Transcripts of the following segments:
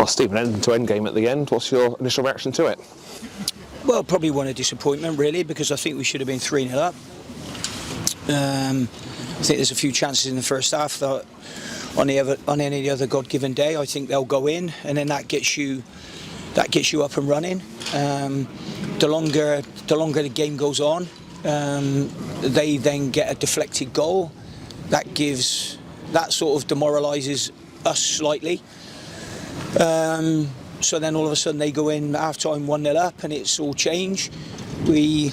Stephen, end-to-end game at the end. What's your initial reaction to it? Well, probably one of disappointment, really, because I think we should have been 3-0 up. I think there's a few chances in the first half that on any other God-given day, I think they'll go in, and then that gets you up and running. The longer the game goes on, they then get a deflected goal. That sort of demoralises us slightly. So then all of a sudden they go in half-time 1-0 up, and it's all changed. We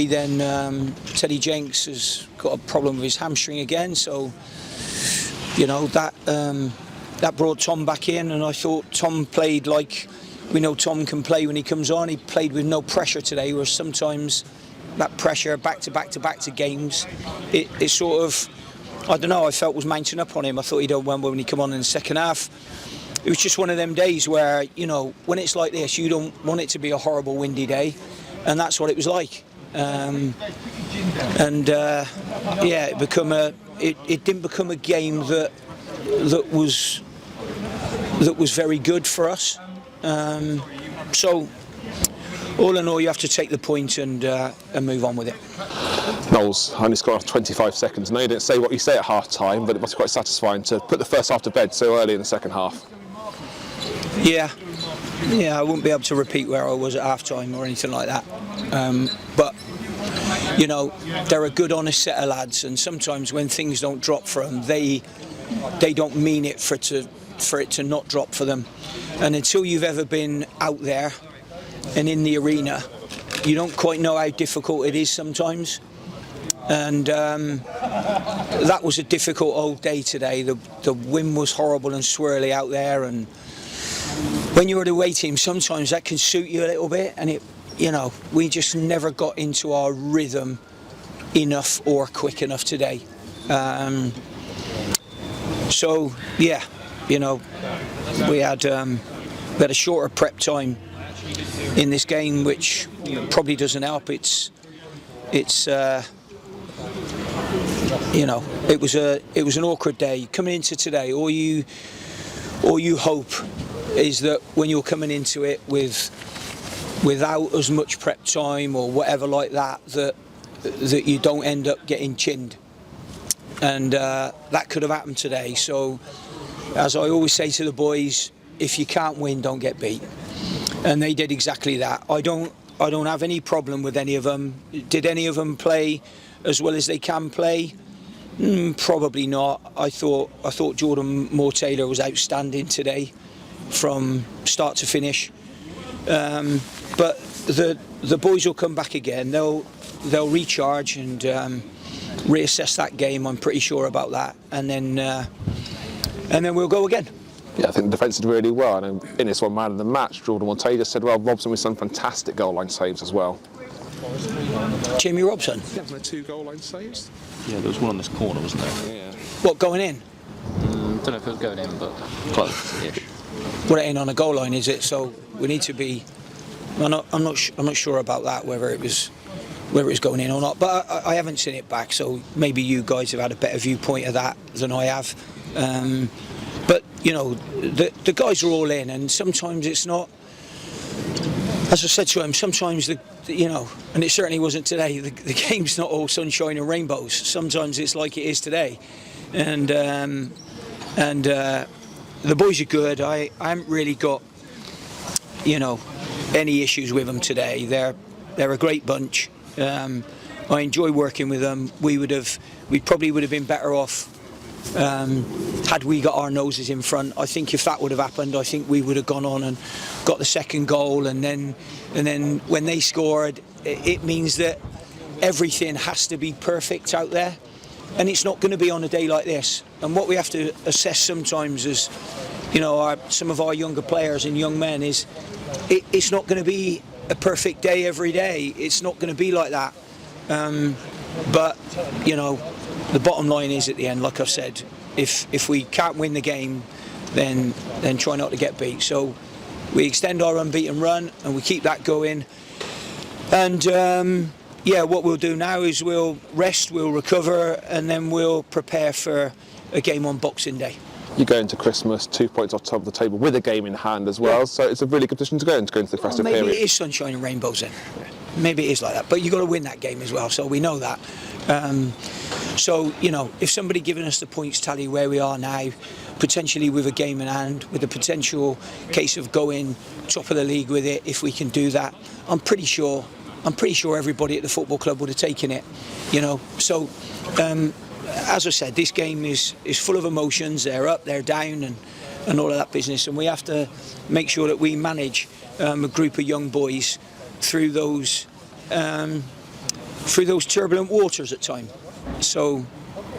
then Teddy Jenks has got a problem with his hamstring again, so you know that brought Tom back in, and I thought Tom played like we know Tom can play when he comes on. He played with no pressure today, where sometimes that pressure back to games, it sort of, I don't know, I felt was mounting up on him. I thought he'd done well when he came on in the second half. It was just one of them days where, you know, when it's like this, you don't want it to be a horrible windy day, and that's what it was like. It didn't become a game that was very good for us. So all in all, you have to take the point and move on with it. Knowles only scored after 25 seconds. No, you didn't say what you say at half time, but it must be quite satisfying to put the first half to bed so early in the second half. Yeah, I wouldn't be able to repeat where I was at half time or anything like that. But you know, they're a good, honest set of lads, and sometimes when things don't drop for them, they don't mean it for it to not drop for them. And until you've ever been out there and in the arena, you don't quite know how difficult it is sometimes. And that was a difficult old day today. The wind was horrible and swirly out there, and when you're at away team, sometimes that can suit you a little bit, and we just never got into our rhythm enough or quick enough today. So yeah, we had a shorter prep time in this game, which probably doesn't help. It was an awkward day coming into today. All you hope is that when you're coming into it without as much prep time or whatever like that you don't end up getting chinned, and that could have happened today. So as I always say to the boys, if you can't win, don't get beat, and they did exactly that. I don't have any problem with any of them. Did any of them play as well as they can play? Probably not. I thought Jordan Moore-Taylor was outstanding today from start to finish. But the boys will come back again. They'll recharge and reassess that game. I'm pretty sure about that, and then we'll go again. Yeah, I think the defence did really well, and in this one, man of the match, Jordan Moore-Taylor said, well, Robson with some fantastic goal line saves as well. Jamie Robson? Yeah, wasn't there 2 goal line saves? Yeah, there was one on this corner, wasn't there? Yeah. What, going in? Don't know if it was going in, but close-ish. Well, it ain't on a goal line, is it? So we need to be. I'm not sure about that, whether it was going in or not. But I haven't seen it back, so maybe you guys have had a better viewpoint of that than I have. But the guys are all in, and sometimes it's not. As I said to him, sometimes and it certainly wasn't today. The game's not all sunshine and rainbows. Sometimes it's like it is today, and the boys are good. I haven't really got any issues with them today. They're a great bunch. I enjoy working with them. We probably would have been better off had we got our noses in front. I think if that would have happened, I think we would have gone on and got the second goal, and then when they scored, it means that everything has to be perfect out there, and it's not going to be on a day like this. And what we have to assess sometimes is, some of our younger players and young men is, it's not going to be a perfect day every day. It's not going to be like that. But the bottom line is, at the end, like I've said, if we can't win the game, then try not to get beat. So we extend our unbeaten run and we keep that going. And what we'll do now is we'll rest, we'll recover, and then we'll prepare for a game on Boxing Day. You go into Christmas 2 points off top of the table with a game in hand as well, so it's a really good position to go into the festive maybe period. It is sunshine and rainbows then. Maybe it is like that, but you've got to win that game as well, so we know that. So, you know, if somebody giving us the points tally where we are now, potentially with a game in hand, with the potential case of going top of the league with it, if we can do that, I'm pretty sure everybody at the football club would have taken it, you know. So, as I said, this game is full of emotions. They're up, they're down, and all of that business, and we have to make sure that we manage a group of young boys through those turbulent waters at times. So,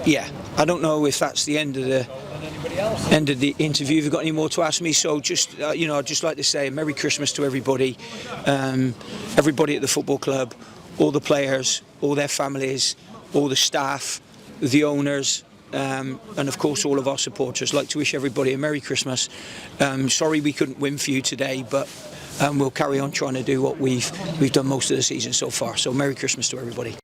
yeah, I don't know if that's the end of the interview. If you've got any more to ask me, so just you know, I'd just like to say a Merry Christmas to everybody, everybody at the football club, all the players, all their families, all the staff, the owners, and of course all of our supporters. I'd like to wish everybody a Merry Christmas. Sorry we couldn't win for you today, but we'll carry on trying to do what we've done most of the season so far. So Merry Christmas to everybody.